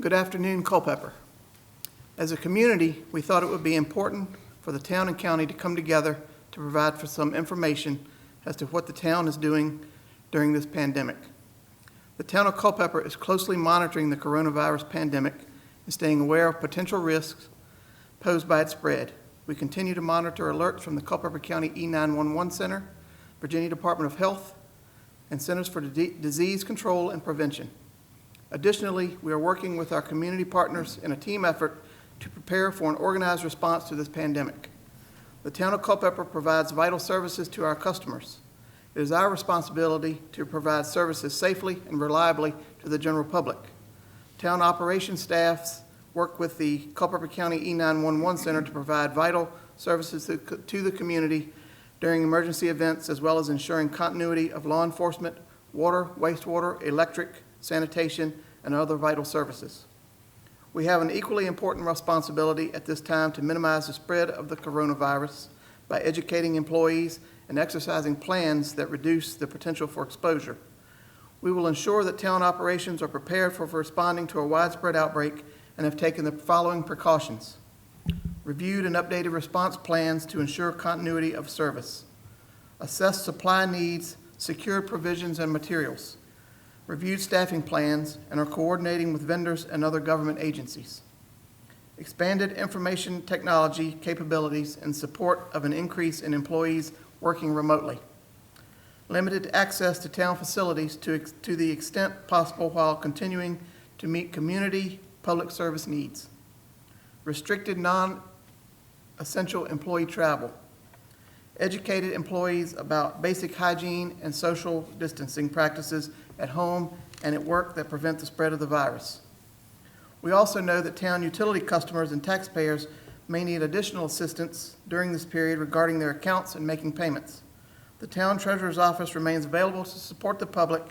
Good afternoon, Culpeper. As a community, we thought it would be important for the town and county to come together to provide for some information as to what the town is doing during this pandemic. The town of Culpeper is closely monitoring the coronavirus pandemic and staying aware of potential risks posed by its spread. We continue to monitor alerts from the Culpeper County E911 Center, Virginia Department of Health, and Centers for Disease Control and Prevention. Additionally, we are working with our community partners in a team effort to prepare for an organized response to this pandemic. The town of Culpeper provides vital services to our customers. It is our responsibility to provide services safely and reliably to the general public. Town operations staffs work with the Culpeper County E911 Center to provide vital services to the community during emergency events, as well as ensuring continuity of law enforcement, water, wastewater, electric, sanitation, and other vital services. We have an equally important responsibility at this time to minimize the spread of the coronavirus by educating employees and exercising plans that reduce the potential for exposure. We will ensure that town operations are prepared for responding to a widespread outbreak and have taken the following precautions. Reviewed and updated response plans to ensure continuity of service. Assessed supply needs, secured provisions and materials. Reviewed staffing plans, and are coordinating with vendors and other government agencies. Expanded information technology capabilities in support of an increase in employees working remotely. Limited access to town facilities to the extent possible while continuing to meet community public service needs. Restricted non-essential employee travel. Educated employees about basic hygiene and social distancing practices at home and at work that prevent the spread of the virus. We also know that town utility customers and taxpayers may need additional assistance during this period regarding their accounts and making payments. The town treasurer's office remains available to support the public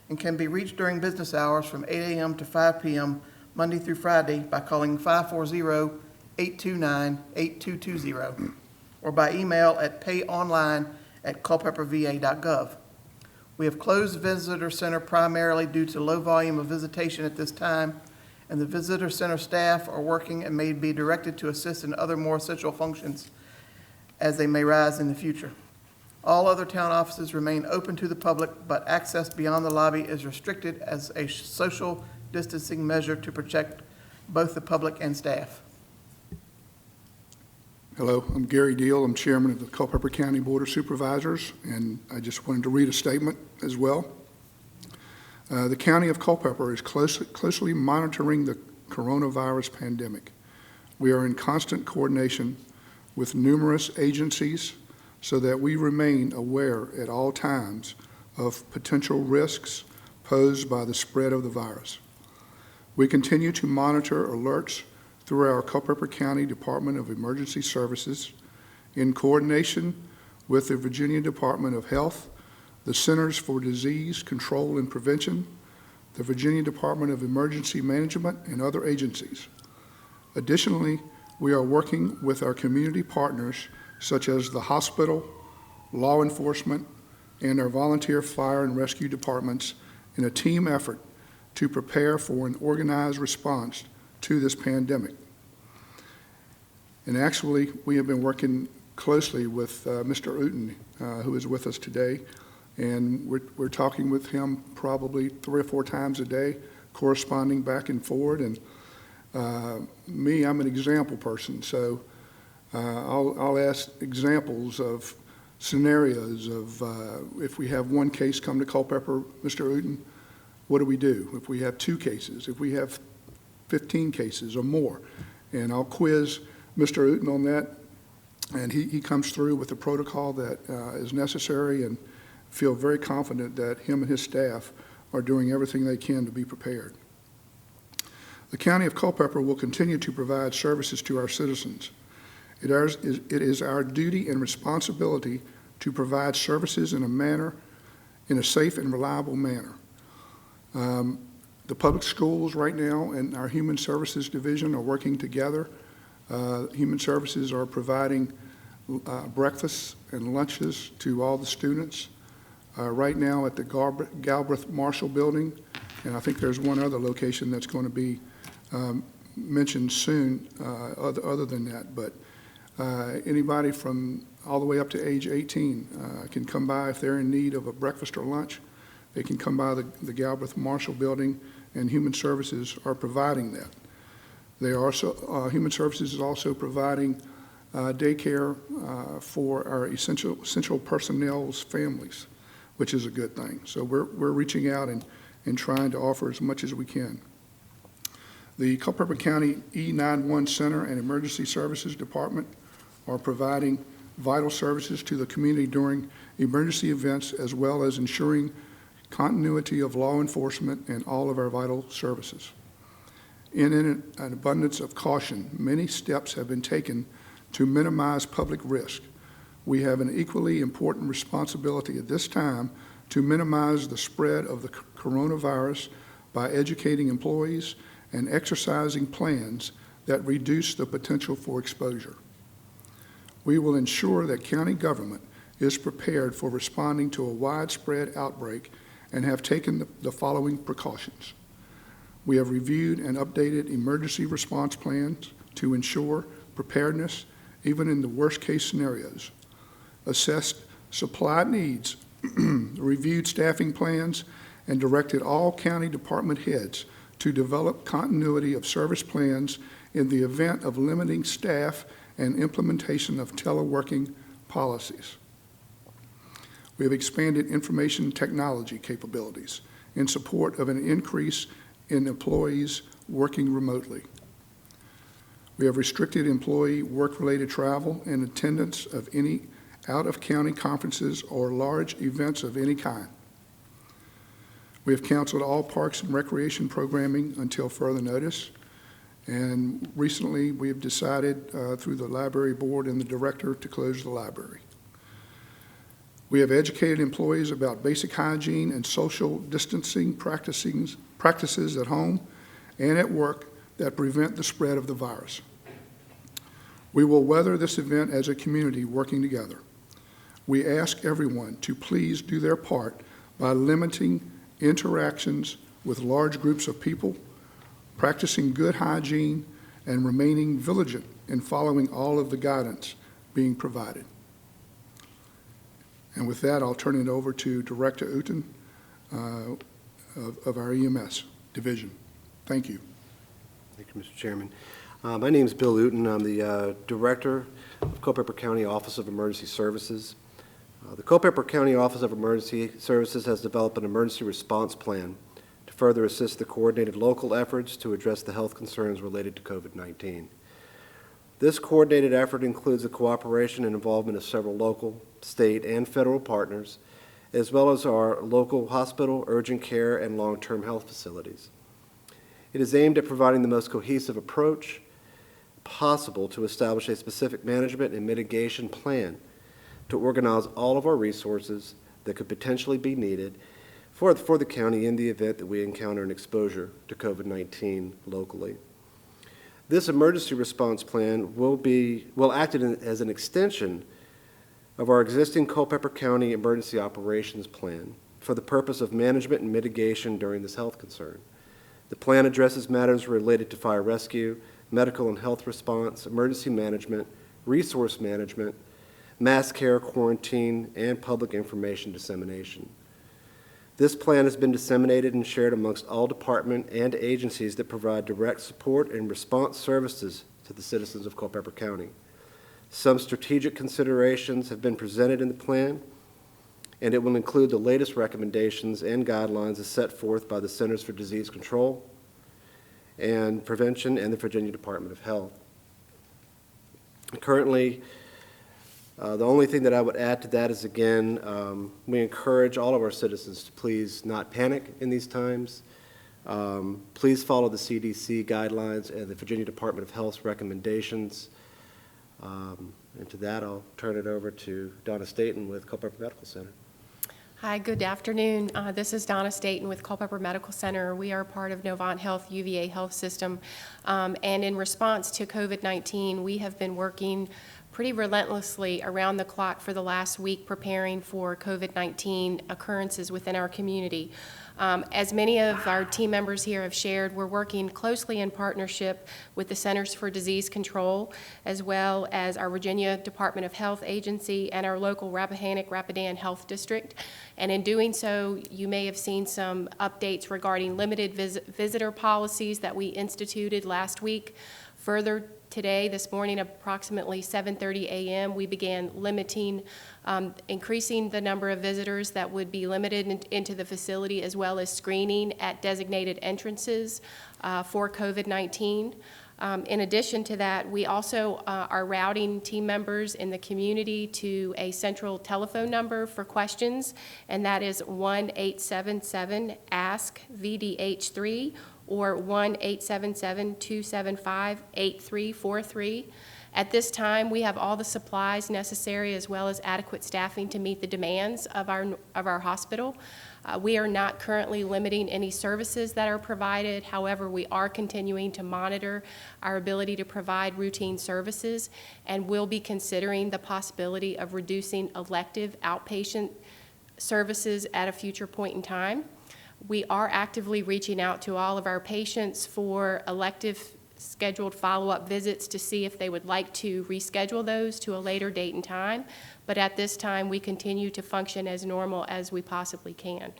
and can be reached during business hours from 8 a.m. to 5 p.m. Monday through Friday by calling 540-829-8220 or by email at payonline@culpeperva.gov. We have closed the visitor center primarily due to low volume of visitation at this time, and the visitor center staff are working and may be directed to assist in other more essential functions as they may rise in the future. All other town offices remain open to the public, but access beyond the lobby is restricted as a social distancing measure to protect both the public and staff. Hello, I'm Gary Deal. I'm chairman of the Culpeper County Board of Supervisors, and I just wanted to read a statement as well. The County of Culpeper is closely monitoring the coronavirus pandemic. We are in constant coordination with numerous agencies so that we remain aware at all times of potential risks posed by the spread of the virus. We continue to monitor alerts through our Culpeper County Department of Emergency Services in coordination with the Virginia Department of Health, the Centers for Disease Control and Prevention, the Virginia Department of Emergency Management, and other agencies. Additionally, we are working with our community partners such as the hospital, law enforcement, and our volunteer fire and rescue departments in a team effort to prepare for an organized response to this pandemic. And actually, we have been working closely with Mr. Uten, who is with us today, and we're talking with him probably 3 or 4 times a day, corresponding back and forward. And I'm an example person, so I'll ask examples of scenarios of if we have one case come to Culpeper, Mr. Uten, what do we do? If we have 2 cases, if we have 15 cases or more, and I'll quiz Mr. Uten on that, and he comes through with the protocol that is necessary, and feel very confident that him and his staff are doing everything they can to be prepared. The County of Culpeper will continue to provide services to our citizens. It is our duty and responsibility to provide services in a safe and reliable manner. The public schools right now and our Human Services Division are working together. Human Services are providing breakfasts and lunches to all the students right now at the Galbraith Marshall Building, and I think there's one other location that's going to be mentioned soon other than that, but anybody from all the way up to age 18 can come by if they're in need of a breakfast or lunch. They can come by the Galbraith Marshall Building, and Human Services are providing that. They are also, Human Services is also providing daycare for our essential personnel's families, which is a good thing. So we're reaching out and trying to offer as much as we can. The Culpeper County E91 Center and Emergency Services Department are providing vital services to the community during emergency events, as well as ensuring continuity of law enforcement and all of our vital services. In an abundance of caution, many steps have been taken to minimize public risk. We have an equally important responsibility at this time to minimize the spread of the coronavirus by educating employees and exercising plans that reduce the potential for exposure. We will ensure that county government is prepared for responding to a widespread outbreak and have taken the following precautions. We have reviewed and updated emergency response plans to ensure preparedness even in the worst-case scenarios, assessed supply needs, reviewed staffing plans, and directed all county department heads to develop continuity of service plans in the event of limiting staff and implementation of teleworking policies. We have expanded information technology capabilities in support of an increase in employees working remotely. We have restricted employee work-related travel and attendance of any out-of-county conferences or large events of any kind. We have canceled all parks and recreation programming until further notice. And recently, we have decided through the library board and the director to close the library. We have educated employees about basic hygiene and social distancing practices at home and at work that prevent the spread of the virus. We will weather this event as a community working together. We ask everyone to please do their part by limiting interactions with large groups of people, practicing good hygiene, and remaining vigilant in following all of the guidance being provided. And with that, I'll turn it over to Director Uten of our EMS division. Thank you. Thank you, Mr. Chairman. My name is Bill Uten. I'm the Director of Culpeper County Office of Emergency Services. The Culpeper County Office of Emergency Services has developed an emergency response plan to further assist the coordinated local efforts to address the health concerns related to COVID-19. This coordinated effort includes the cooperation and involvement of several local, state, and federal partners, as well as our local hospital, urgent care, and long-term health facilities. It is aimed at providing the most cohesive approach possible to establish a specific management and mitigation plan to organize all of our resources that could potentially be needed for the county in the event that we encounter an exposure to COVID-19 locally. This emergency response plan will act as an extension of our existing Culpeper County Emergency Operations Plan for the purpose of management and mitigation during this health concern. The plan addresses matters related to fire rescue, medical and health response, emergency management, resource management, mass care, quarantine, and public information dissemination. This plan has been disseminated and shared amongst all departments and agencies that provide direct support and response services to the citizens of Culpeper County. Some strategic considerations have been presented in the plan, and it will include the latest recommendations and guidelines as set forth by the Centers for Disease Control and Prevention and the Virginia Department of Health. Currently, the only thing that I would add to that is, again, we encourage all of our citizens to please not panic in these times. Please follow the CDC guidelines and the Virginia Department of Health's recommendations. And to that, I'll turn it over to Donna Staten with Culpeper Medical Center. Hi, good afternoon. This is Donna Staten with Culpeper Medical Center. We are part of Novant Health UVA Health System. And in response to COVID-19, we have been working pretty relentlessly around the clock for the last week preparing for COVID-19 occurrences within our community. As many of our team members here have shared, we're working closely in partnership with the Centers for Disease Control, as well as our Virginia Department of Health Agency and our local Rappahannock-Rapidan Health District. And in doing so, you may have seen some updates regarding limited visitor policies that we instituted last week. Further, today, this morning, approximately 7:30 a.m., we began increasing the number of visitors that would be limited into the facility, as well as screening at designated entrances for COVID-19. In addition to that, we also are routing team members in the community to a central telephone number for questions, and that is 1-877-ASK-VDH3 or 1-877-275-8343. At this time, we have all the supplies necessary as well as adequate staffing to meet the demands of our hospital. We are not currently limiting any services that are provided. However, we are continuing to monitor our ability to provide routine services, and will be considering the possibility of reducing elective outpatient services at a future point in time. We are actively reaching out to all of our patients for elective scheduled follow-up visits to see if they would like to reschedule those to a later date and time. But at this time, we continue to function as normal as we possibly can.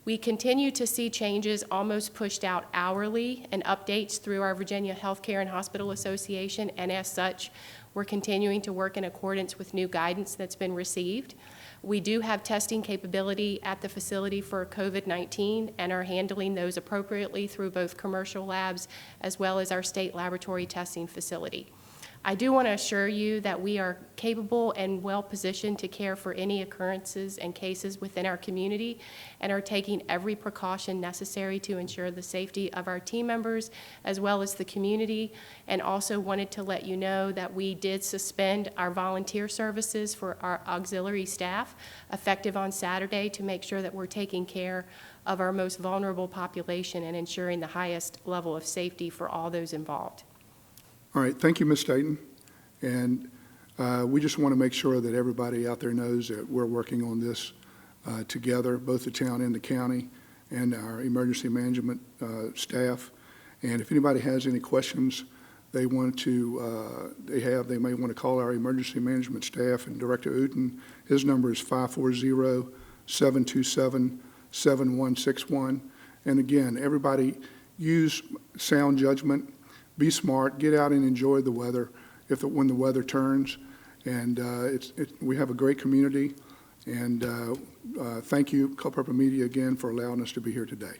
We continue to see changes almost pushed out hourly and updates through our Virginia Healthcare and Hospital Association, and as such, we're continuing to work in accordance with new guidance that's been received. We do have testing capability at the facility for COVID-19 and are handling those appropriately through both commercial labs as well as our state laboratory testing facility. I do want to assure you that we are capable and well-positioned to care for any occurrences and cases within our community, and are taking every precaution necessary to ensure the safety of our team members as well as the community. And also wanted to let you know that we did suspend our volunteer services for our auxiliary staff effective on Saturday to make sure that we're taking care of our most vulnerable population and ensuring the highest level of safety for all those involved. All right, thank you, Ms. Staten. And we just want to make sure that everybody out there knows that we're working on this together, both the town and the county and our emergency management staff. And if anybody has any questions they want to, they may want to call our emergency management staff and Director Uten. His number is 540-727-7161. And again, everybody use sound judgment. Be smart, get out and enjoy the weather when the weather turns. And we have a great community. And thank you, Culpeper Media, again, for allowing us to be here today.